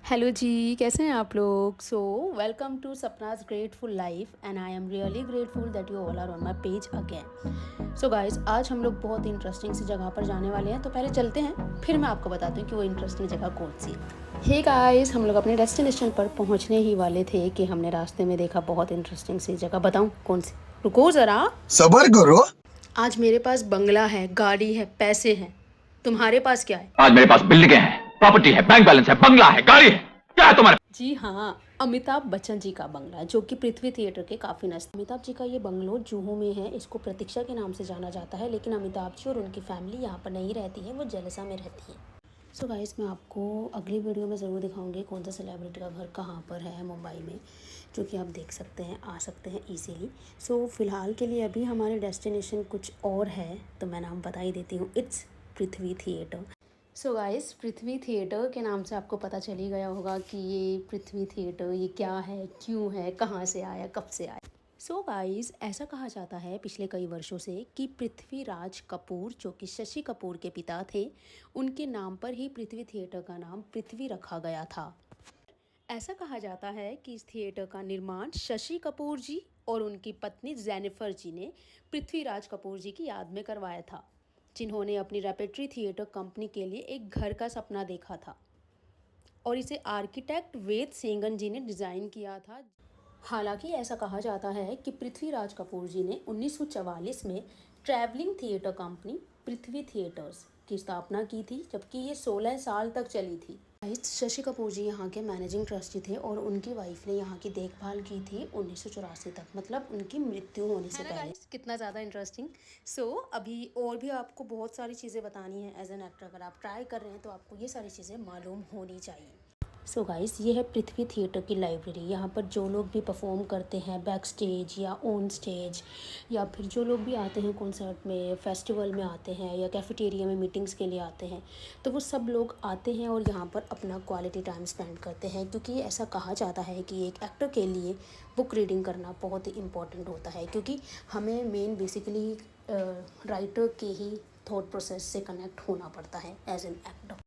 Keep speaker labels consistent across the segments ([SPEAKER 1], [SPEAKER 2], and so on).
[SPEAKER 1] Hello जी, कैसे हैं आप लोग? So welcome to Sapna's grateful life and I am really grateful that you all are on my page again. So guys, आज हम लोग बहुत इंटरेस्टिंग सी जगह पर जाने वाले हैं। तो पहले चलते हैं, फिर मैं आपको बताती हूँ कि वो इंटरेस्टिंग जगह कौन सी है। हे गाइस, हम लोग अपने डेस्टिनेशन पर पहुँचने ही वाले थे कि हमने रास्ते में देखा बहुत इंटरेस्टिंग सी जगह। बताऊँ कौन सी? रुको ज़रा।
[SPEAKER 2] सबर करो।
[SPEAKER 1] आज मेरे पास बंगला है, गाड़ी है, पैसे हैं। तुम्हारे पास क्या है?
[SPEAKER 3] आज मेरे पास बिल्डिंगें हैं, प्रॉपर्टी है, बैंक बैलेंस है, बंगला है, गाड़ी है। क्या है तुम्हारे
[SPEAKER 1] जी हाँ, अमिताभ बच्चन जी का बंगला, जो कि पृथ्वी थिएटर के काफ़ी नज़दीक। अमिताभ जी का ये बंगलो जुहू में है। इसको प्रतीक्षा के नाम से जाना जाता है, लेकिन अमिताभ जी और उनकी फैमिली यहाँ पर नहीं रहती है, वो जलसा में रहती है। सो गाइस, मैं आपको अगली वीडियो में ज़रूर दिखाऊंगी कौन सा सेलिब्रिटी का घर कहाँ पर है मुंबई में, जो कि आप देख सकते हैं, आ सकते हैं ईजीली। सो फिलहाल के लिए अभी हमारे डेस्टिनेशन कुछ और है, तो मैं नाम बता ही देती हूँ। It's Prithvi theatre. So guys, Prithvi theatre के नाम से आपको पता चल ही गया होगा कि ये पृथ्वी थिएटर ये क्या है, क्यों है, कहाँ से आया, कब से आया। सो गाइस, ऐसा कहा जाता है पिछले कई वर्षों से कि पृथ्वीराज कपूर, जो कि शशि कपूर के पिता थे, उनके नाम पर ही पृथ्वी थिएटर का नाम पृथ्वी रखा गया था। ऐसा कहा जाता है कि इस थिएटर का निर्माण शशि कपूर जी और उनकी पत्नी जेनिफर जी ने पृथ्वीराज कपूर जी की याद में करवाया था, जिन्होंने अपनी रेपेट्री थिएटर कंपनी के लिए एक घर का सपना देखा था और इसे आर्किटेक्ट वेद सेंगन जी ने डिज़ाइन किया था। हालांकि ऐसा कहा जाता है कि पृथ्वीराज कपूर जी ने 1944 में ट्रैवलिंग थिएटर कंपनी पृथ्वी थिएटर्स की स्थापना की थी, जबकि ये 16 साल तक चली थी। शशि कपूर जी यहाँ के मैनेजिंग ट्रस्टी थे और उनकी वाइफ ने यहाँ की देखभाल की थी 1984 तक, मतलब उनकी मृत्यु होने से पहले। कितना ज़्यादा इंटरेस्टिंग। सो अभी और भी आपको बहुत सारी चीज़ें बतानी है एज एन एक्टर। अगर आप ट्राई कर रहे हैं तो आपको ये सारी चीज़ें मालूम होनी चाहिए। सो गाइस, ये है पृथ्वी थिएटर की लाइब्रेरी। यहाँ पर जो लोग भी परफॉर्म करते हैं बैक स्टेज या ऑन स्टेज, या फिर जो लोग भी आते हैं कॉन्सर्ट में, फेस्टिवल में आते हैं, या कैफेटेरिया में मीटिंग्स के लिए आते हैं, तो वो सब लोग आते हैं और यहाँ पर अपना क्वालिटी टाइम स्पेंड करते हैं, क्योंकि ऐसा कहा जाता है कि एक एक्टर के लिए बुक रीडिंग करना बहुत ही इम्पॉर्टेंट होता है, क्योंकि हमें मेन बेसिकली राइटर के ही थॉट प्रोसेस से कनेक्ट होना पड़ता है एज एन एक्टर।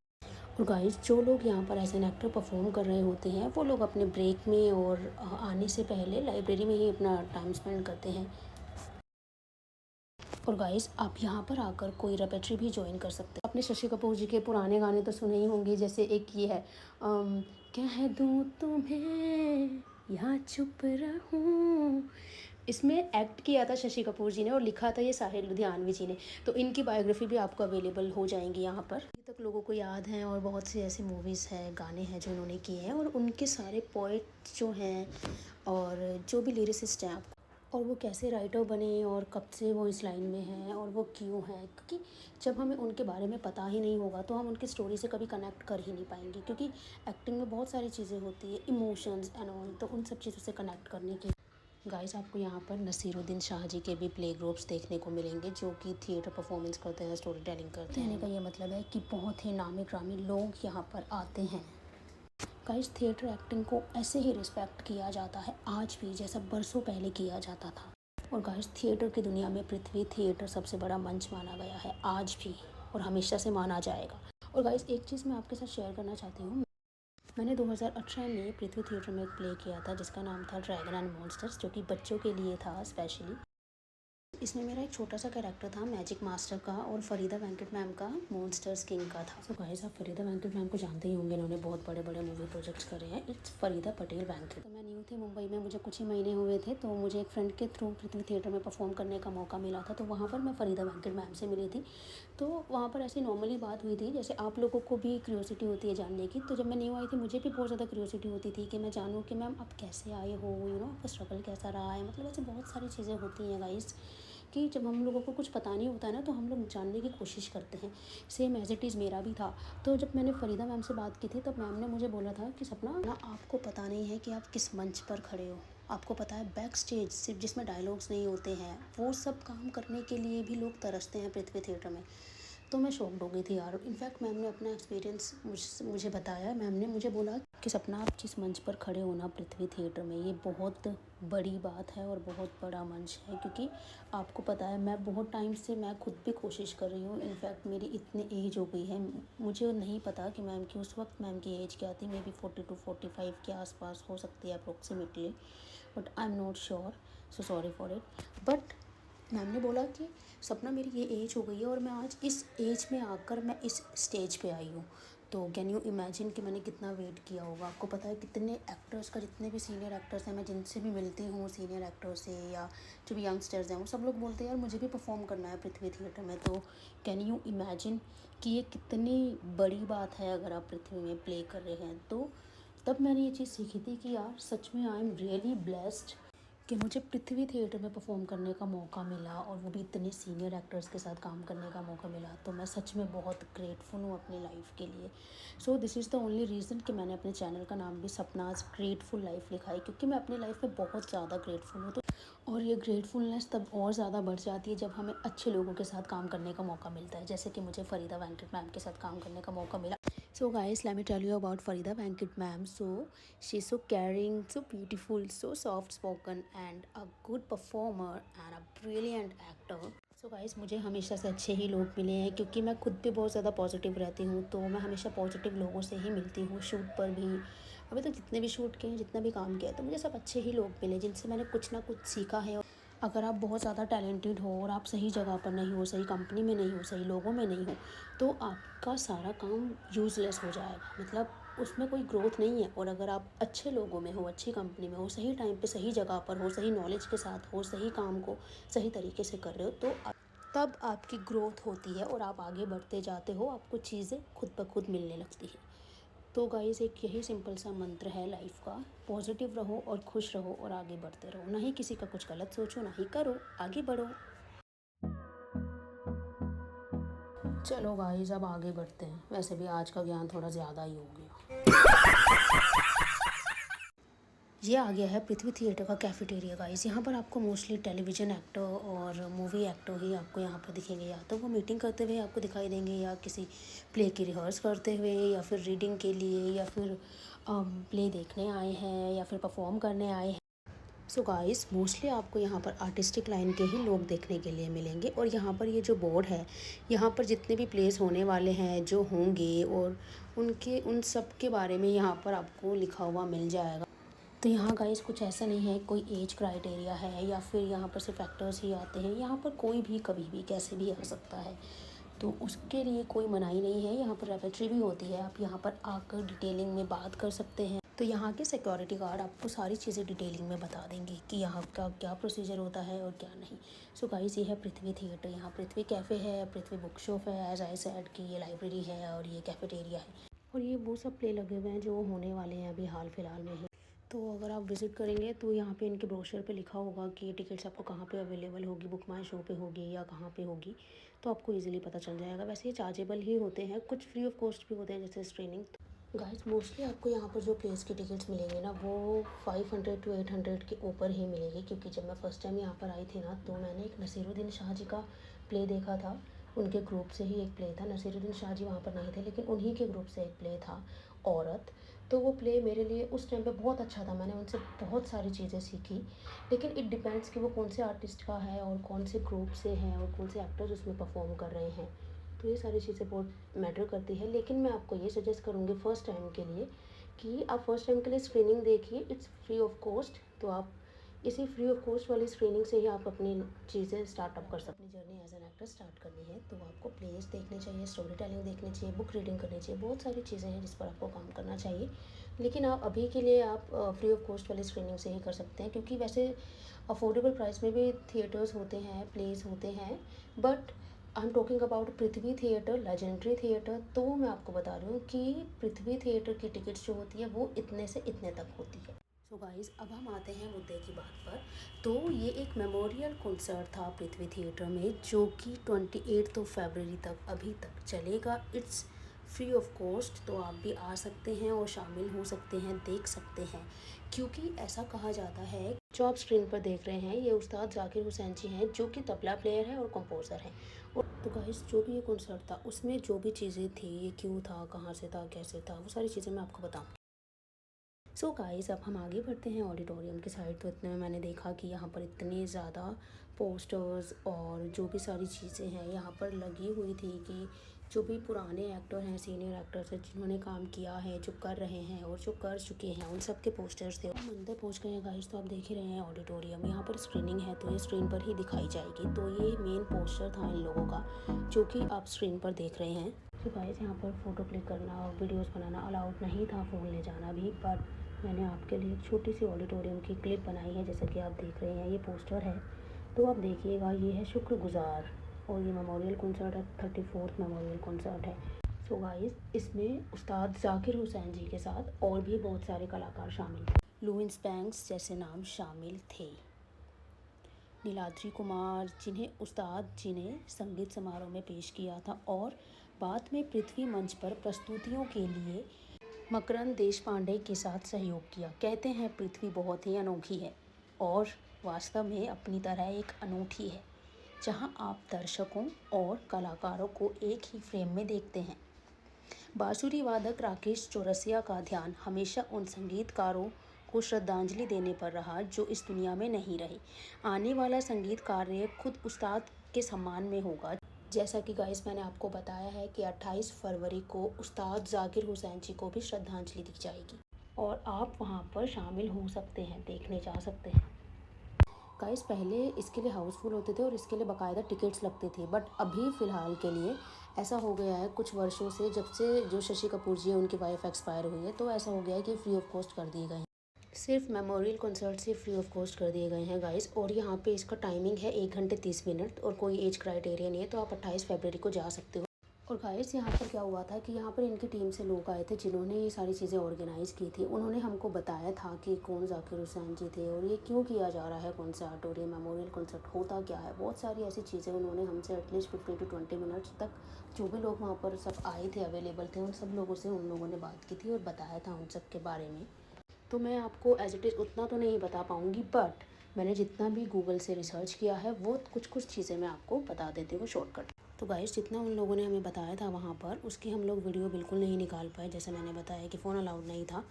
[SPEAKER 1] और गाइस, जो लोग यहाँ पर एज एन एक्टर परफॉर्म कर रहे होते हैं, वो लोग अपने ब्रेक में और आने से पहले लाइब्रेरी में ही अपना टाइम स्पेंड करते हैं। और गाइस, आप यहाँ पर आकर कोई रेपेट्री भी ज्वाइन कर सकते हैं। आपने शशि कपूर जी के पुराने गाने तो सुने ही होंगे, जैसे एक ये है कह दूँ तुम्हें या चुप रहूँ। इसमें एक्ट किया था शशि कपूर जी ने और लिखा था ये साहिर लुधियानवी जी ने। तो इनकी बायोग्राफी भी आपको अवेलेबल हो जाएंगी यहाँ पर। अभी तक लोगों को याद हैं, और बहुत सी ऐसी मूवीज़ हैं, गाने हैं जो उन्होंने किए हैं, और उनके सारे पोइट जो हैं और जो भी लिरिसिस्ट हैं, और वो कैसे राइटर बने और कब से वो इस लाइन में हैं और वो क्यों हैं, क्योंकि जब हमें उनके बारे में पता ही नहीं होगा तो हम उनकी स्टोरी से कभी कनेक्ट कर ही नहीं पाएंगे, क्योंकि एक्टिंग में बहुत सारी चीज़ें होती है, इमोशंस एंड ऑल, तो उन सब चीज़ों से कनेक्ट करने के। गाइस, आपको यहाँ पर नसीरुद्दीन शाह जी के भी प्ले ग्रुप्स देखने को मिलेंगे, जो कि थिएटर परफॉर्मेंस करते हैं, स्टोरी टेलिंग करते हैं। कहने का ये मतलब है कि बहुत ही नामी ग्रामी लोग यहाँ पर आते हैं। गाइस, थिएटर एक्टिंग को ऐसे ही रिस्पेक्ट किया जाता है आज भी, जैसा बरसों पहले किया जाता था। और गाइस, थिएटर की दुनिया में पृथ्वी थिएटर सबसे बड़ा मंच माना गया है आज भी, और हमेशा से माना जाएगा। और गाइस, एक चीज़ मैं आपके साथ शेयर करना चाहती हूँ। मैंने 2018 में पृथ्वी थिएटर में एक प्ले किया था जिसका नाम था ड्रैगन एंड मॉन्स्टर्स, जो कि बच्चों के लिए था स्पेशली। इसमें मेरा एक छोटा सा कैरेक्टर था मैजिक मास्टर का, और फरीदा वेंकट मैम का मॉन्स्टर्स किंग का था। तो गाइस, आप फरीदा वेंकट मैम को जानते ही होंगे, इन्होंने बहुत बड़े बड़े मूवी प्रोजेक्ट्स करे हैं। इट्स फरीदा पटेल वेंकट। तो मैं न्यू थी मुंबई में, मुझे कुछ ही महीने हुए थे, तो मुझे एक फ्रेंड के थ्रू पृथ्वी थिएटर में परफॉर्म करने का मौका मिला था। तो वहाँ पर मैं फरीदा वेंकट मैम से मिली थी। तो वहाँ पर ऐसी नॉर्मली बात हुई थी, जैसे आप लोगों को भी क्यूरियोसिटी होती है जानने की। तो जब मैं न्यू आई थी, मुझे भी बहुत ज़्यादा क्यूरियोसिटी होती थी कि मैं जानूँ कि मैम आप कैसे आए हो, आपका स्ट्रगल कैसा रहा है। मतलब ऐसी बहुत सारी चीज़ें होती हैं गाइस, कि जब हम लोगों को कुछ पता नहीं होता है ना, तो हम लोग जानने की कोशिश करते हैं। सेम एज इट इज़ मेरा भी था। तो जब मैंने फरीदा मैम से बात की थी, तब मैम ने मुझे बोला था कि सपना ना, आपको पता नहीं है कि आप किस मंच पर खड़े हो। आपको पता है बैक स्टेज सिर्फ जिसमें डायलॉग्स नहीं होते हैं, वो सब काम करने के लिए भी लोग तरसते हैं पृथ्वी थिएटर में। तो मैं शॉक्ड हो गई थी यार। इनफैक्ट मैम ने अपना एक्सपीरियंस मुझे बताया। मैम ने मुझे बोला कि सपना, आप जिस मंच पर खड़े हो ना पृथ्वी थिएटर में, ये बहुत बड़ी बात है और बहुत बड़ा मंच है, क्योंकि आपको पता है मैं बहुत टाइम से मैं खुद भी कोशिश कर रही हूँ। इनफैक्ट मेरी इतनी एज हो गई है, मुझे नहीं पता कि मैम की उस वक्त मैम की एज क्या थी, मे बी 42-45 के आसपास हो सकती है approximately, but I am not sure, so sorry for it. But ma'am ने बोला कि सपना, मेरी ये एज हो गई है और मैं आज इस एज में आकर मैं इस स्टेज पे आई हूँ। तो कैन यू इमेजिन कि मैंने कितना वेट किया होगा। आपको पता है कितने एक्टर्स का, जितने भी सीनियर एक्टर्स हैं, मैं जिनसे भी मिलती हूँ सीनियर एक्टर्स से या जो भी यंगस्टर्स हैं, वो सब लोग बोलते हैं यार मुझे भी परफॉर्म करना है पृथ्वी थिएटर में। तो कैन यू इमेजिन कि ये कितनी बड़ी बात है अगर आप पृथ्वी में प्ले कर रहे हैं। तो तब मैंने ये चीज़ सीखी थी कि यार सच में आई एम रियली ब्लेस्ड कि मुझे पृथ्वी थिएटर में परफॉर्म करने का मौका मिला, और वो भी इतने सीनियर एक्टर्स के साथ काम करने का मौका मिला। तो मैं सच में बहुत ग्रेटफुल हूँ अपनी लाइफ के लिए। So this is the only reason कि मैंने अपने चैनल का नाम भी सपनाज ग्रेटफुल लाइफ लिखा है, क्योंकि मैं अपनी लाइफ में बहुत ज़्यादा ग्रेटफुल हूँ। तो और ये ग्रेटफुलनेस तब और ज़्यादा बढ़ जाती है जब हमें अच्छे लोगों के साथ काम करने का मौका मिलता है, जैसे कि मुझे फरीदा वेंकट मैम के साथ काम करने का मौका मिला। So guys, let me tell you about Farida Venkit ma'am. So she's so caring, so beautiful, so soft spoken and a good performer and a brilliant actor. So guys, मुझे हमेशा से अच्छे ही लोग मिले हैं, क्योंकि मैं खुद भी बहुत ज़्यादा पॉजिटिव रहती हूँ, तो मैं हमेशा पॉजिटिव लोगों से ही मिलती हूँ। शूट पर भी, अभी तो जितने भी शूट किए हैं, जितना भी काम किया है, तो मुझे सब अच्छे ही लोग मिले जिनसे मैंने कुछ ना कुछ सीखा है। अगर आप बहुत ज़्यादा टैलेंटेड हो और आप सही जगह पर नहीं हो, सही कंपनी में नहीं हो, सही लोगों में नहीं हो, तो आपका सारा काम यूज़लेस हो जाएगा, मतलब उसमें कोई ग्रोथ नहीं है। और अगर आप अच्छे लोगों में हो, अच्छी कंपनी में हो, सही टाइम पे सही जगह पर हो, सही नॉलेज के साथ हो, सही काम को सही तरीके से कर रहे हो, तो तब आपकी ग्रोथ होती है और आप आगे बढ़ते जाते हो, आपको चीज़ें खुद ब खुद मिलने लगती हैं। तो गाइस, एक यही सिंपल सा मंत्र है लाइफ का, पॉजिटिव रहो और खुश रहो और आगे बढ़ते रहो। ना ही किसी का कुछ गलत सोचो, ना ही करो, आगे बढ़ो। चलो गाइस, अब आगे बढ़ते हैं। वैसे भी आज का ज्ञान थोड़ा ज़्यादा ही हो गया। ये आ गया है पृथ्वी थिएटर का कैफेटेरिया गाइस। यहाँ पर आपको मोस्टली टेलीविज़न एक्टर और मूवी एक्टर ही आपको यहाँ पर दिखेंगे, या तो वो मीटिंग करते हुए आपको दिखाई देंगे, या किसी प्ले की रिहर्स करते हुए, या फिर रीडिंग के लिए, या फिर प्ले देखने आए हैं, या फिर परफॉर्म करने आए हैं। सो गाइस, मोस्टली आपको यहाँ पर आर्टिस्टिक लाइन के ही लोग देखने के लिए मिलेंगे। और यहाँ पर ये जो बोर्ड है, यहाँ पर जितने भी प्लेस होने वाले हैं, जो होंगे, और उन सब के बारे में यहाँ पर आपको लिखा हुआ मिल जाएगा। तो यहाँ गाइस कुछ ऐसा नहीं है कोई एज क्राइटेरिया है, या फिर यहाँ पर सिर्फ एक्टर्स ही आते हैं। यहाँ पर कोई भी कभी भी कैसे भी आ सकता है, तो उसके लिए कोई मनाही नहीं है। यहाँ पर रेफेक्ट्री भी होती है, आप यहाँ पर आकर डिटेलिंग में बात कर सकते हैं। तो यहाँ के सिक्योरिटी गार्ड आपको सारी चीज़ें डिटेलिंग में बता देंगे कि यहाँ का क्या प्रोसीजर होता है और क्या नहीं। सो गाइस, ये है पृथ्वी थिएटर। यहाँ पृथ्वी कैफ़े है, पृथ्वी बुक शॉप है, एज आई सेड कि ये लाइब्रेरी है और ये कैफेटेरिया है। और ये वो सब प्ले लगे हुए हैं जो होने वाले हैं अभी हाल फिलहाल में ही। तो अगर आप विज़िट करेंगे तो यहाँ पे इनके ब्रोशर पे लिखा होगा कि टिकट्स आपको कहाँ पे अवेलेबल होगी, बुक माई शो पे होगी या कहाँ पे होगी, तो आपको इजीली पता चल जाएगा। वैसे ये चार्जेबल ही होते हैं, कुछ फ्री ऑफ कॉस्ट भी होते हैं, जैसे स्क्रीनिंग। गाइस, मोस्टली आपको यहाँ पर जो प्लेस की टिकट्स मिलेंगे ना, वो 500 to 800 के ऊपर ही मिलेगी, क्योंकि जब मैं फ़र्स्ट टाइम यहाँ पर आई थी ना, तो मैंने एक नसीरुद्दीन शाह जी का प्ले देखा था। उनके ग्रुप से ही एक प्ले था। नसीरुद्दीन शाह जी वहाँ पर नहीं थे, लेकिन उन्हीं के ग्रुप से एक प्ले था, औरत। तो वो प्ले मेरे लिए उस टाइम पे बहुत अच्छा था, मैंने उनसे बहुत सारी चीज़ें सीखी। लेकिन इट डिपेंड्स कि वो कौन से आर्टिस्ट का है और कौन से ग्रुप से हैं और कौन से एक्टर्स उसमें परफॉर्म कर रहे हैं, तो ये सारी चीज़ें बहुत मैटर करती है। लेकिन मैं आपको ये सजेस्ट करूँगी फ़र्स्ट टाइम के लिए कि आप फर्स्ट टाइम के लिए स्क्रीनिंग देखिए, इट्स फ्री ऑफ कॉस्ट। तो आप इसी फ्री ऑफ कॉस्ट वाली स्क्रीनिंग से ही आप अपनी चीज़ें स्टार्टअप कर सकते हैं। अपनी journey as an actor start करनी है तो आपको प्लेस देखने चाहिए, स्टोरी टेलिंग देखनी चाहिए, बुक रीडिंग करनी चाहिए, बहुत सारी चीज़ें हैं जिस पर आपको काम करना चाहिए। लेकिन आप अभी के लिए आप फ्री ऑफ कॉस्ट वाली स्क्रीनिंग से ही कर सकते हैं, क्योंकि वैसे अफोर्डेबल प्राइस में भी थिएटर्स होते हैं, प्लेस होते हैं, but I am talking about Prithvi theatre, legendary theatre. तो मैं आपको बता रही हूँ कि पृथ्वी थिएटर की टिकट्स जो होती है वो इतने से इतने तक होती है। सो गाइज़, अब हम आते हैं मुद्दे की बात पर। तो ये एक मेमोरियल कॉन्सर्ट था पृथ्वी थिएटर में, जो कि 28 फरवरी तक अभी तक चलेगा। इट्स फ्री ऑफ कॉस्ट, तो आप भी आ सकते हैं और शामिल हो सकते हैं, देख सकते हैं। क्योंकि ऐसा कहा जाता है, जो आप स्क्रीन पर देख रहे हैं, ये उस्ताद जाकिर हुसैन जी हैं, जो कि तबला प्लेयर हैं और कंपोज़र हैं। तो गाइस जो भी ये कॉन्सर्ट था उसमें जो भी चीज़ें थी, ये क्यों था, कहाँ से था, कैसे था, वो सारी चीज़ें मैं आपको बताऊँ। सो गाइस अब हम आगे बढ़ते हैं ऑडिटोरियम की साइड। तो इतने में मैंने देखा कि यहाँ पर इतने ज़्यादा पोस्टर्स और जो भी सारी चीज़ें हैं यहाँ पर लगी हुई थी कि जो भी पुराने एक्टर हैं, सीनियर एक्टर्स हैं, जिन्होंने काम किया है, जो कर रहे हैं और जो कर चुके हैं, उन सब के पोस्टर्स थे। हम अंदर पहुँच गए हैं गाइस। तो आप देख ही रहे हैं ऑडिटोरियम, यहाँ पर स्क्रीनिंग है तो ये स्क्रीन पर ही दिखाई जाएगी। तो ये मेन पोस्टर था इन लोगों का जो कि आप स्क्रीन पर देख रहे हैं। तो गाइस यहाँ पर फ़ोटो क्लिक करना और वीडियोज़ बनाना अलाउड नहीं था, फ़ोन ले जाना भी, बट मैंने आपके लिए एक छोटी सी ऑडिटोरियम की क्लिप बनाई है। जैसा कि आप देख रहे हैं ये पोस्टर है, तो आप देखिएगा। ये है शुक्रगुजार और ये मेमोरियल कॉन्सर्ट है, 34th मेमोरियल कॉन्सर्ट है। सो गाइस इसमें उस्ताद जाकिर हुसैन जी के साथ और भी बहुत सारे कलाकार शामिल थे। लुइस बैंक्स जैसे नाम शामिल थे। नीलाद्री कुमार जिन्हें उस्ताद जी ने संगीत समारोह में पेश किया था और बाद में पृथ्वी मंच पर प्रस्तुतियों के लिए मकरंद देशपांडे के साथ सहयोग किया। कहते हैं पृथ्वी बहुत ही अनोखी है और वास्तव में अपनी तरह एक अनूठी है, जहां आप दर्शकों और कलाकारों को एक ही फ्रेम में देखते हैं। बांसुरी वादक राकेश चौरसिया का ध्यान हमेशा उन संगीतकारों को श्रद्धांजलि देने पर रहा जो इस दुनिया में नहीं रहे। आने वाला संगीत कार्य खुद उस्ताद के सम्मान में होगा। जैसा कि गाइस मैंने आपको बताया है कि 28 फरवरी को उस्ताद जाकिर हुसैन जी को भी श्रद्धांजलि दी जाएगी और आप वहां पर शामिल हो सकते हैं, देखने जा सकते हैं। गाइस पहले इसके लिए हाउसफुल होते थे और इसके लिए बाकायदा टिकट्स लगती थी, बट अभी फ़िलहाल के लिए ऐसा हो गया है कुछ वर्षों से, जब से जो शशि कपूर जी है उनकी वाइफ एक्सपायर हुई है, तो ऐसा हो गया है कि फ्री ऑफ कॉस्ट कर दिए गए हैं। सिर्फ मेमोरियल कॉन्सर्ट से फ्री ऑफ कॉस्ट कर दिए गए हैं गाइस। और यहाँ पे इसका टाइमिंग है 1 घंटे 30 मिनट और कोई एज क्राइटेरिया नहीं है, तो आप 28 फरवरी को जा सकते हो। और गाइस यहाँ पर क्या हुआ था कि यहाँ पर इनकी टीम से लोग आए थे जिन्होंने ये सारी चीज़ें ऑर्गेनाइज़ की थी। उन्होंने हमको बताया था कि कौन जाकिर हुसैन जी थे और ये क्यों किया जा रहा है कॉन्सर्ट और ये मेमोरियल कॉन्सर्ट होता क्या है। बहुत सारी ऐसी चीज़ें उन्होंने हमसे एटलीस्ट 15 to 20 मिनट्स तक जो भी लोग वहाँ पर सब आए थे, अवेलेबल थे, उन सब लोगों से उन लोगों ने बात की थी और बताया था उन सब के बारे में। तो मैं आपको एज इट इज़ उतना तो नहीं बता पाऊँगी, बट मैंने जितना भी गूगल से रिसर्च किया है वो कुछ चीज़ें मैं आपको बता देती हूँ शॉर्टकट। तो गाइस जितना उन लोगों ने हमें बताया था वहाँ पर, उसकी हम लोग वीडियो बिल्कुल नहीं निकाल पाए। जैसे मैंने बताया कि फ़ोन अलाउड नहीं था,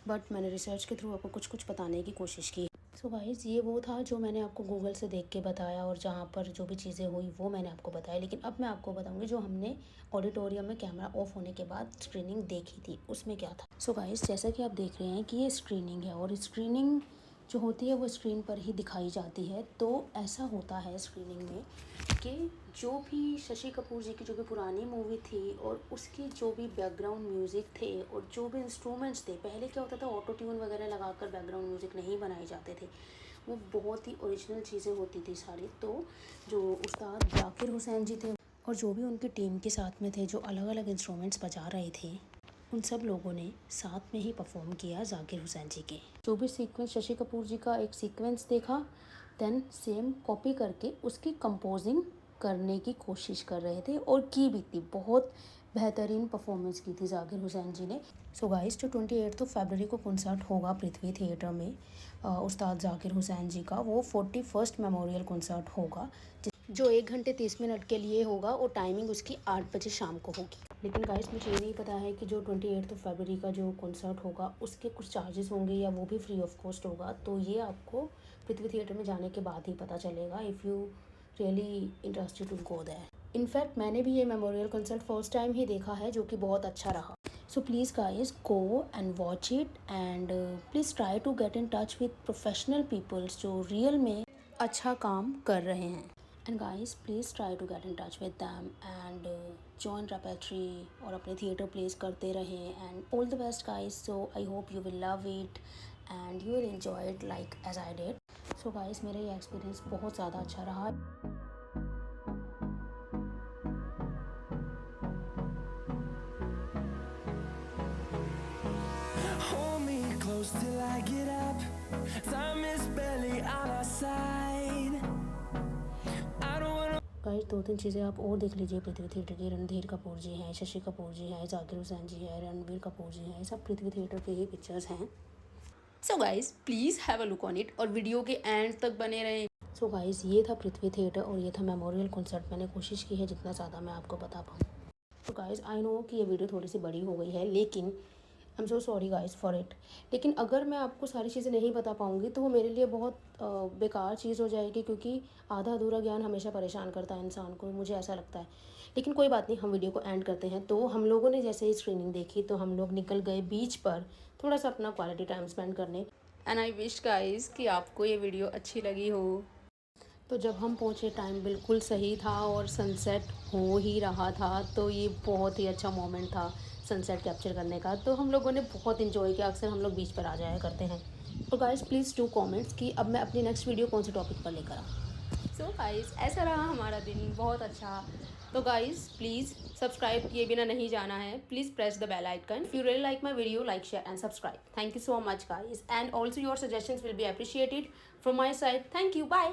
[SPEAKER 1] बट मैंने रिसर्च के थ्रू आपको कुछ बताने की कोशिश की। सो गाइस ये वो था जो मैंने आपको गूगल से देख के बताया और जहाँ पर जो भी चीज़ें हुई वो मैंने आपको बताया। लेकिन अब मैं आपको बताऊंगी जो हमने ऑडिटोरियम में कैमरा ऑफ होने के बाद स्क्रीनिंग देखी थी उसमें क्या था। सो गाइस जैसा कि आप देख रहे हैं कि ये स्क्रीनिंग है और स्क्रीनिंग जो होती है वो स्क्रीन पर ही दिखाई जाती है। तो ऐसा होता है स्क्रीनिंग में कि जो भी शशि कपूर जी की जो भी पुरानी मूवी थी और उसकी जो भी बैकग्राउंड म्यूज़िक थे और जो भी इंस्ट्रूमेंट्स थे, पहले क्या होता था ऑटो ट्यून वगैरह लगाकर बैकग्राउंड म्यूज़िक नहीं बनाए जाते थे, वो बहुत ही ओरिजिनल चीज़ें होती थी सारी। तो जो उस्ताद जाकिर हुसैन जी थे और जो भी उनकी टीम के साथ में थे जो अलग अलग इंस्ट्रूमेंट्स बजा रहे थे, उन सब लोगों ने साथ में ही परफॉर्म किया जाकिर हुसैन जी के। जो भी सीक्वेंस शशि कपूर जी का एक सीक्वेंस देखा, देन सेम कॉपी करके उसकी कंपोजिंग करने की कोशिश कर रहे थे और की भी थी। बहुत बेहतरीन परफॉर्मेंस की थी जाकिर हुसैन जी ने। सो गाइस जो 28 फरवरी को कॉन्सर्ट होगा पृथ्वी थिएटर में उस्ताद जाकिर हुसैन जी का, वो 41st मेमोरियल कॉन्सर्ट होगा जो 1 घंटे 30 मिनट के लिए होगा और टाइमिंग उसकी 8 बजे शाम को होगी। लेकिन गाइस मुझे ये नहीं पता है कि जो 28 फरवरी का जो कॉन्सर्ट होगा उसके कुछ चार्जेस होंगे या वो भी फ्री ऑफ कॉस्ट होगा। तो ये आपको पृथ्वी थिएटर में जाने के बाद ही पता चलेगा, if you really interested to go there. In fact मैंने भी ये मेमोरियल कॉन्सर्ट फर्स्ट टाइम ही देखा है जो कि बहुत अच्छा रहा। So please guys go and watch it and please try to get in touch with professional peoples जो रियल में अच्छा काम कर रहे हैं। And guys please try to get in touch with them and join repertory और अपने theatre place करते रहें। And all the best guys. So I hope you will love it and you will enjoy it like as I did. So guys मेरा ये experience बहुत ज़्यादा अच्छा रहा।
[SPEAKER 2] Hold me close till I get up. Time is barely on our side. I don't wanna.
[SPEAKER 1] Guys 2-3 चीज़ें आप और देख लीजिए पृथ्वी थिएटर की। रणधीर कपूर जी हैं, शशि कपूर जी हैं, जाकिर हुसैन जी हैं, रणबीर कपूर जी हैं, सब पृथ्वी थिएटर के ही पिक्चर्स हैं। So guys please have a look on it और वीडियो के एंड तक बने रहें। सो गाइस ये था पृथ्वी थिएटर और ये था मेमोरियल कॉन्सर्ट। मैंने कोशिश की है जितना ज़्यादा मैं आपको बता पाऊँ। तो गाइस आई नो कि ये वीडियो थोड़ी सी बड़ी हो गई है, लेकिन I am so sorry guys for it. लेकिन अगर मैं आपको सारी चीज़ें नहीं बता पाऊँगी तो वो मेरे लिए बहुत बेकार चीज़ हो जाएगी, क्योंकि आधा अधूरा ज्ञान हमेशा परेशान करता है इंसान को, मुझे ऐसा लगता है। लेकिन कोई बात नहीं, हम वीडियो को एंड करते हैं। तो हम लोगों ने जैसे ही स्क्रीनिंग देखी तो हम लोग निकल गए बीच पर थोड़ा सा अपना क्वालिटी टाइम स्पेंड करने। एंड आई विश गाइस कि आपको ये वीडियो अच्छी लगी हो। तो जब हम पहुँचे टाइम बिल्कुल सही था और सनसेट हो ही रहा था, तो ये बहुत ही अच्छा मोमेंट था सनसेट कैप्चर करने का। तो हम लोगों ने बहुत इन्जॉय किया। अक्सर हम लोग बीच पर आ जाया करते हैं। तो गाइस प्लीज़ डू कमेंट्स कि अब मैं अपनी नेक्स्ट वीडियो कौन से टॉपिक पर लेकर आऊँ। सो गाइस ऐसा रहा हमारा दिन, बहुत अच्छा। तो गाइस प्लीज़ सब्सक्राइब किए बिना नहीं जाना है। Please press the bell icon. If you really like my video, like, share and subscribe. Thank you so much guys, and also your suggestions will be appreciated from my side. Thank you, bye.